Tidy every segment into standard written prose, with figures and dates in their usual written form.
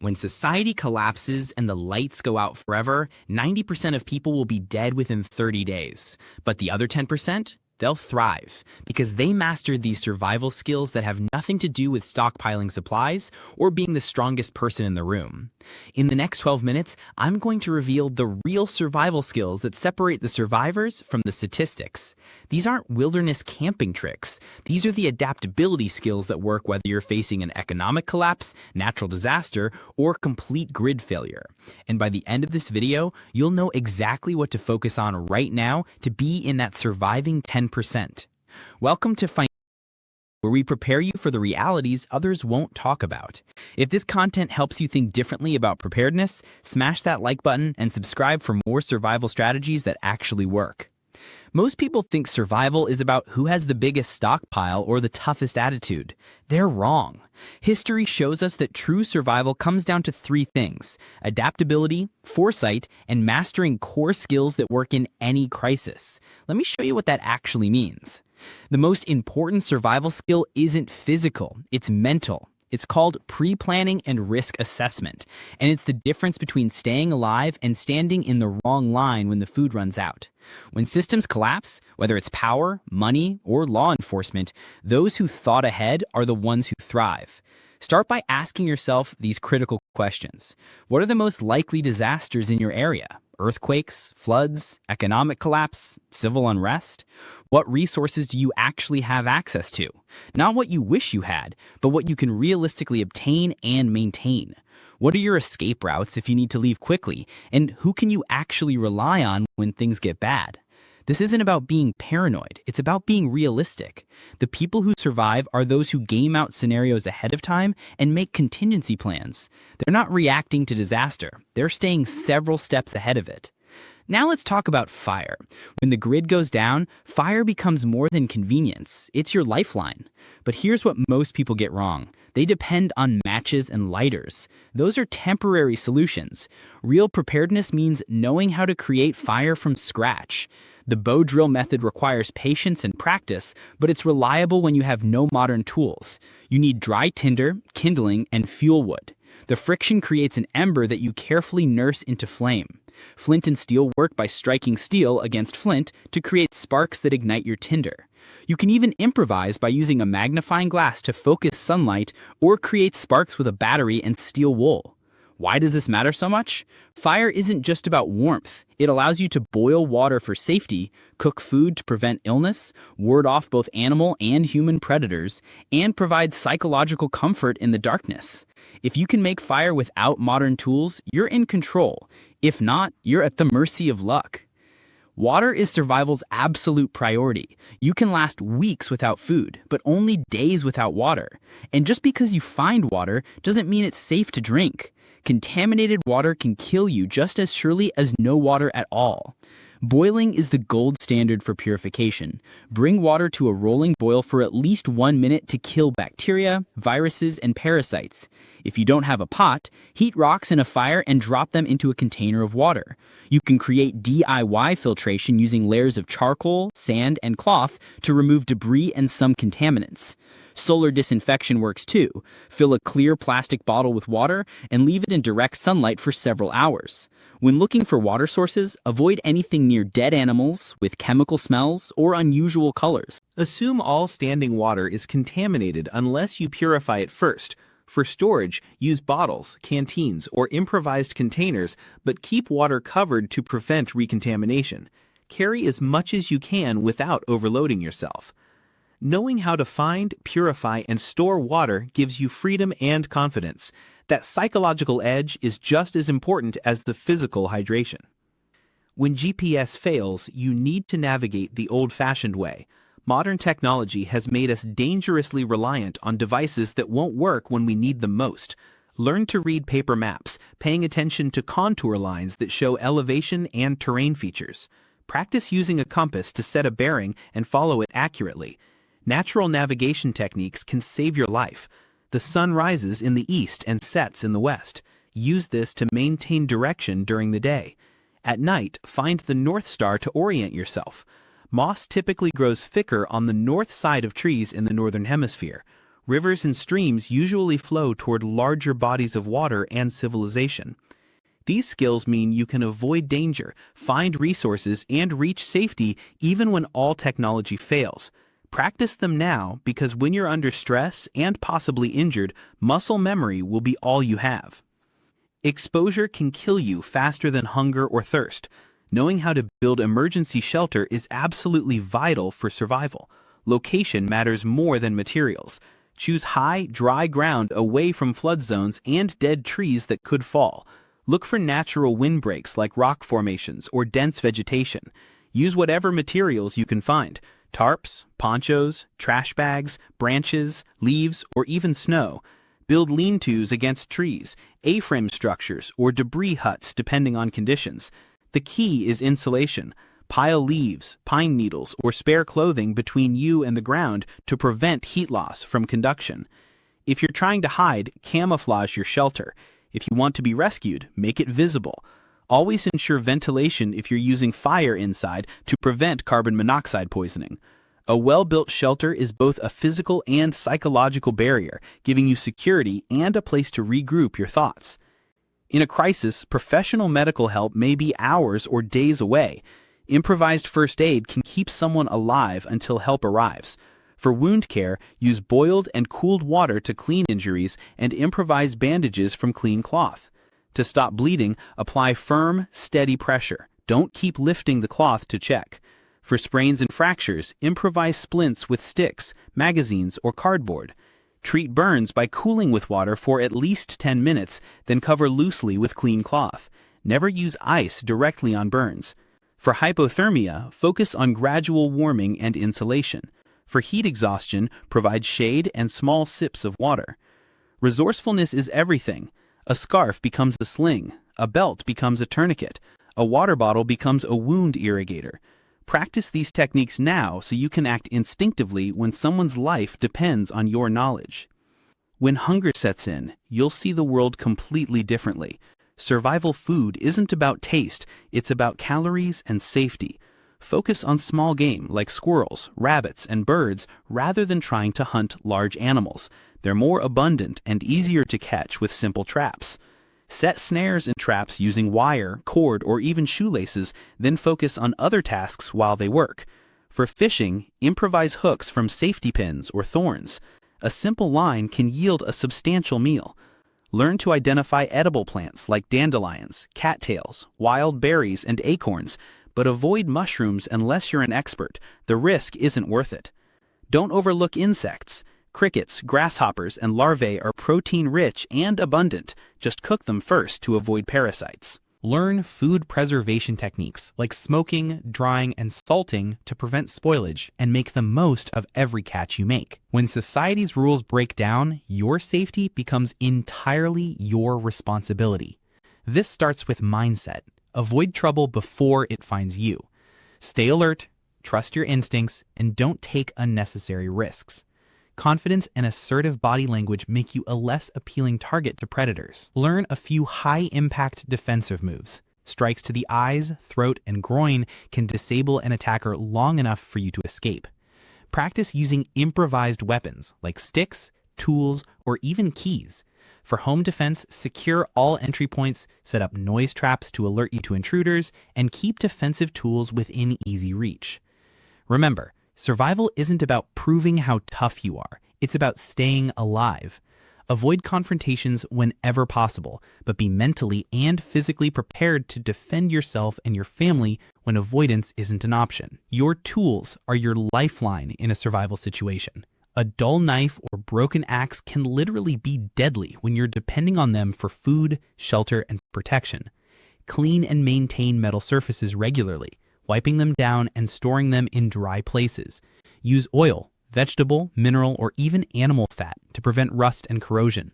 When society collapses and the lights go out forever, 90% of people will be dead within 30 days. But the other 10%? They'll thrive because they mastered these survival skills that have nothing to do with stockpiling supplies or being the strongest person in the room. In the next 12 minutes, I'm going to reveal the real survival skills that separate the survivors from the statistics. These aren't wilderness camping tricks. These are the adaptability skills that work whether you're facing an economic collapse, natural disaster, or complete grid failure. And by the end of this video, you'll know exactly what to focus on right now to be in that surviving 10%. Welcome to Finance, where we prepare you for the realities others won't talk about. If this content helps you think differently about preparedness, smash that like button and subscribe for more survival strategies that actually work. Most people think survival is about who has the biggest stockpile or the toughest attitude. They're wrong. History shows us that true survival comes down to three things: adaptability, foresight, and mastering core skills that work in any crisis. Let me show you what that actually means. The most important survival skill isn't physical, it's mental. It's called pre-planning and risk assessment, and it's the difference between staying alive and standing in the wrong line when the food runs out. When systems collapse, whether it's power, money, or law enforcement, those who thought ahead are the ones who thrive. Start by asking yourself these critical questions. What are the most likely disasters in your area? Earthquakes, floods, economic collapse, civil unrest? What resources do you actually have access to? Not what you wish you had, but what you can realistically obtain and maintain. What are your escape routes if you need to leave quickly? And who can you actually rely on when things get bad? This isn't about being paranoid, it's about being realistic. The people who survive are those who game out scenarios ahead of time and make contingency plans. They're not reacting to disaster, they're staying several steps ahead of it. Now let's talk about fire. When the grid goes down, fire becomes more than convenience. It's your lifeline. But here's what most people get wrong. They depend on matches and lighters. Those are temporary solutions. Real preparedness means knowing how to create fire from scratch. The bow drill method requires patience and practice, but it's reliable when you have no modern tools. You need dry tinder, kindling, and fuel wood. The friction creates an ember that you carefully nurse into flame. Flint and steel work by striking steel against flint to create sparks that ignite your tinder. You can even improvise by using a magnifying glass to focus sunlight or create sparks with a battery and steel wool. Why does this matter so much? Fire isn't just about warmth. It allows you to boil water for safety, cook food to prevent illness, ward off both animal and human predators, and provide psychological comfort in the darkness. If you can make fire without modern tools, you're in control. If not, you're at the mercy of luck. Water is survival's absolute priority. You can last weeks without food, but only days without water. And just because you find water doesn't mean it's safe to drink. Contaminated water can kill you just as surely as no water at all. Boiling is the gold standard for purification. Bring water to a rolling boil for at least 1 minute to kill bacteria, viruses, and parasites. If you don't have a pot, heat rocks in a fire and drop them into a container of water. You can create DIY filtration using layers of charcoal, sand, and cloth to remove debris and some contaminants. Solar disinfection works too. Fill a clear plastic bottle with water and leave it in direct sunlight for several hours. When looking for water sources, avoid anything near dead animals, with chemical smells, or unusual colors. Assume all standing water is contaminated unless you purify it first. For storage, use bottles, canteens, or improvised containers, but keep water covered to prevent recontamination. Carry as much as you can without overloading yourself. Knowing how to find, purify, and store water gives you freedom and confidence. That psychological edge is just as important as the physical hydration. When GPS fails, you need to navigate the old-fashioned way. Modern technology has made us dangerously reliant on devices that won't work when we need them most. Learn to read paper maps, paying attention to contour lines that show elevation and terrain features. Practice using a compass to set a bearing and follow it accurately. Natural navigation techniques can save your life. The sun rises in the east and sets in the west. Use this to maintain direction during the day. At night, find the North Star to orient yourself. Moss typically grows thicker on the north side of trees in the northern hemisphere. Rivers and streams usually flow toward larger bodies of water and civilization. These skills mean you can avoid danger, find resources, and reach safety even when all technology fails. Practice them now because when you're under stress and possibly injured, muscle memory will be all you have. Exposure can kill you faster than hunger or thirst. Knowing how to build emergency shelter is absolutely vital for survival. Location matters more than materials. Choose high, dry ground away from flood zones and dead trees that could fall. Look for natural windbreaks like rock formations or dense vegetation. Use whatever materials you can find: tarps, ponchos, trash bags, branches, leaves, or even snow. Build lean-tos against trees, A-frame structures, or debris huts depending on conditions. The key is insulation. Pile leaves, pine needles, or spare clothing between you and the ground to prevent heat loss from conduction. If you're trying to hide, camouflage your shelter. If you want to be rescued, make it visible. Always ensure ventilation if you're using fire inside to prevent carbon monoxide poisoning. A well-built shelter is both a physical and psychological barrier, giving you security and a place to regroup your thoughts. In a crisis, professional medical help may be hours or days away. Improvised first aid can keep someone alive until help arrives. For wound care, use boiled and cooled water to clean injuries and improvise bandages from clean cloth. To stop bleeding, apply firm, steady pressure. Don't keep lifting the cloth to check. For sprains and fractures, improvise splints with sticks, magazines, or cardboard. Treat burns by cooling with water for at least 10 minutes, then cover loosely with clean cloth. Never use ice directly on burns. For hypothermia, focus on gradual warming and insulation. For heat exhaustion, provide shade and small sips of water. Resourcefulness is everything. A scarf becomes a sling, a belt becomes a tourniquet, a water bottle becomes a wound irrigator. Practice these techniques now so you can act instinctively when someone's life depends on your knowledge. When hunger sets in, you'll see the world completely differently. Survival food isn't about taste, it's about calories and safety. Focus on small game like squirrels, rabbits, and birds rather than trying to hunt large animals. They're more abundant and easier to catch with simple traps. Set snares and traps using wire, cord, or even shoelaces, then focus on other tasks while they work. For fishing, improvise hooks from safety pins or thorns. A simple line can yield a substantial meal. Learn to identify edible plants like dandelions, cattails, wild berries, and acorns, but avoid mushrooms unless you're an expert. The risk isn't worth it. Don't overlook insects. Crickets, grasshoppers, and larvae are protein-rich and abundant. Just cook them first to avoid parasites. Learn food preservation techniques like smoking, drying, and salting to prevent spoilage and make the most of every catch you make. When society's rules break down, your safety becomes entirely your responsibility. This starts with mindset. Avoid trouble before it finds you. Stay alert, trust your instincts, and don't take unnecessary risks. Confidence and assertive body language make you a less appealing target to predators. Learn a few high-impact defensive moves. Strikes to the eyes, throat, and groin can disable an attacker long enough for you to escape. Practice using improvised weapons like sticks, tools, or even keys. For home defense, secure all entry points, set up noise traps to alert you to intruders, and keep defensive tools within easy reach. Remember, survival isn't about proving how tough you are. It's about staying alive. Avoid confrontations whenever possible, but be mentally and physically prepared to defend yourself and your family when avoidance isn't an option. Your tools are your lifeline in a survival situation. A dull knife or broken axe can literally be deadly when you're depending on them for food, shelter, and protection. Clean and maintain metal surfaces regularly, wiping them down and storing them in dry places. Use oil, vegetable, mineral, or even animal fat to prevent rust and corrosion.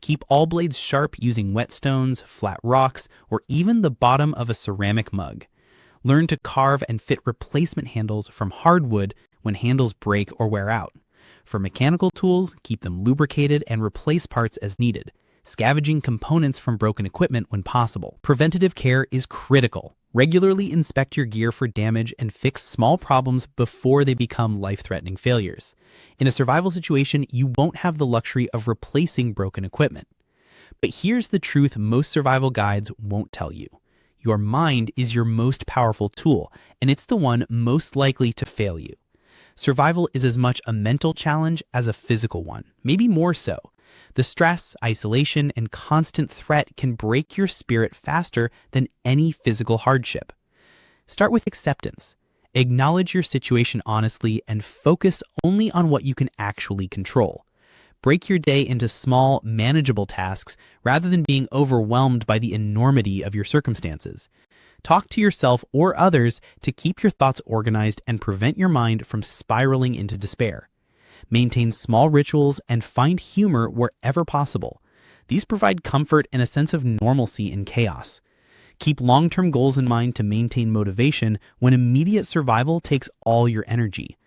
Keep all blades sharp using whetstones, flat rocks, or even the bottom of a ceramic mug. Learn to carve and fit replacement handles from hardwood when handles break or wear out. For mechanical tools, keep them lubricated and replace parts as needed, scavenging components from broken equipment when possible. Preventative care is critical. Regularly inspect your gear for damage and fix small problems before they become life-threatening failures. In a survival situation, you won't have the luxury of replacing broken equipment. But here's the truth most survival guides won't tell you. Your mind is your most powerful tool, and it's the one most likely to fail you. Survival is as much a mental challenge as a physical one, maybe more so. The stress, isolation, and constant threat can break your spirit faster than any physical hardship. Start with acceptance. Acknowledge your situation honestly and focus only on what you can actually control. Break your day into small, manageable tasks rather than being overwhelmed by the enormity of your circumstances. Talk to yourself or others to keep your thoughts organized and prevent your mind from spiraling into despair. Maintain small rituals and find humor wherever possible. These provide comfort and a sense of normalcy in chaos. Keep long-term goals in mind to maintain motivation when immediate survival takes all your energy.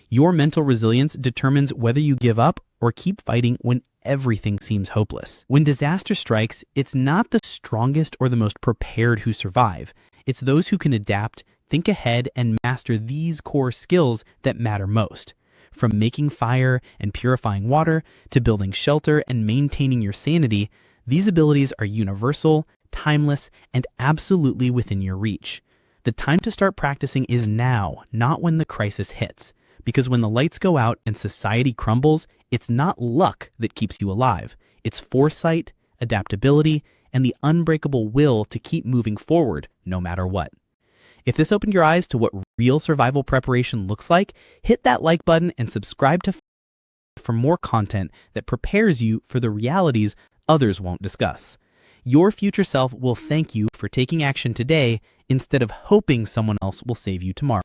Your mental resilience determines whether you give up or keep fighting when everything seems hopeless. When disaster strikes, it's not the strongest or the most prepared who survive. It's those who can adapt, think ahead, and master these core skills that matter most. From making fire and purifying water to building shelter and maintaining your sanity, these abilities are universal, timeless, and absolutely within your reach. The time to start practicing is now, not when the crisis hits. Because when the lights go out and society crumbles, it's not luck that keeps you alive. It's foresight, adaptability, and the unbreakable will to keep moving forward no matter what. If this opened your eyes to what real survival preparation looks like, hit that like button and subscribe for more content that prepares you for the realities others won't discuss. Your future self will thank you for taking action today instead of hoping someone else will save you tomorrow.